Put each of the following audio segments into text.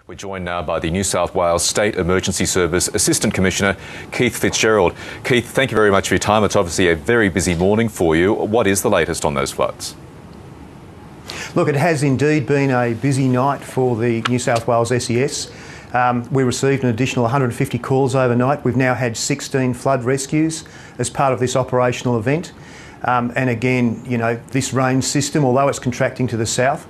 We're joined now by the New South Wales State Emergency Service Assistant Commissioner, Keith Fitzgerald. Keith, thank you very much for your time. It's obviously a very busy morning for you. What is the latest on those floods? Look, it has indeed been a busy night for the New South Wales SES. We received an additional 150 calls overnight. We've now had 16 flood rescues as part of this operational event. And again, you know, this rain system, although it's contracting to the south,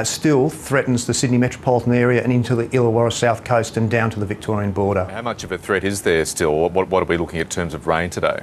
still threatens the Sydney metropolitan area and into the Illawarra south coast and down to the Victorian border. How much of a threat is there still? What are we looking at in terms of rain today?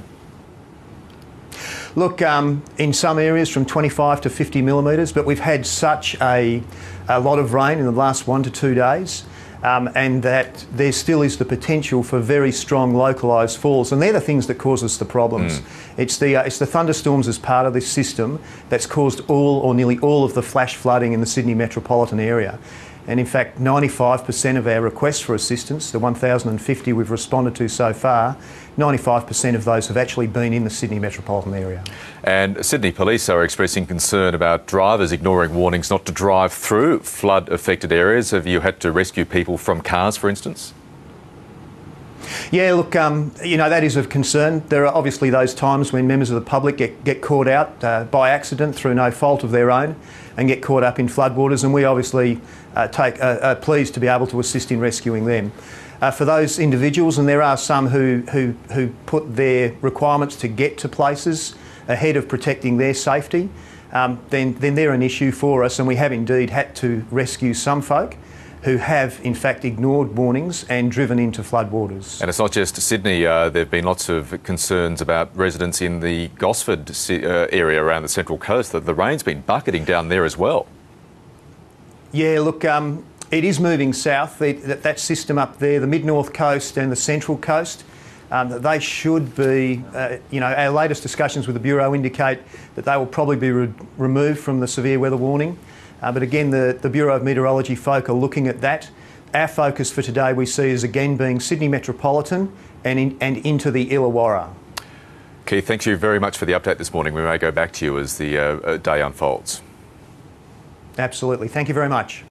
Look, in some areas from 25 to 50 millimetres, but we've had such a lot of rain in the last 1 to 2 days. And that there still is the potential for very strong localised falls, and they're the things that cause us the problems. It's the thunderstorms as part of this system that's caused all or nearly all of the flash flooding in the Sydney metropolitan area. And in fact, 95% of our requests for assistance, the 1,050 we've responded to so far, 95% of those have actually been in the Sydney metropolitan area. And Sydney Police are expressing concern about drivers ignoring warnings not to drive through flood-affected areas. Have you had to rescue people from cars, for instance? Yeah, look, you know, that is of concern. There are obviously those times when members of the public get caught out by accident through no fault of their own and get caught up in floodwaters, and we obviously are pleased to be able to assist in rescuing them. For those individuals, and there are some who put their requirements to get to places ahead of protecting their safety, then they're an issue for us, and we have indeed had to rescue some folk who have in fact ignored warnings and driven into floodwaters. And it's not just Sydney. There have been lots of concerns about residents in the Gosford area around the Central Coast. The rain's been bucketing down there as well. Yeah, look, it is moving south. That system up there, the mid-north coast and the Central Coast, they should be, you know, our latest discussions with the Bureau indicate that they will probably be removed from the severe weather warning. But again, the Bureau of Meteorology folk are looking at that. Our focus for today we see as again being Sydney Metropolitan and into the Illawarra. Keith, thank you very much for the update this morning. We may go back to you as the day unfolds. Absolutely. Thank you very much.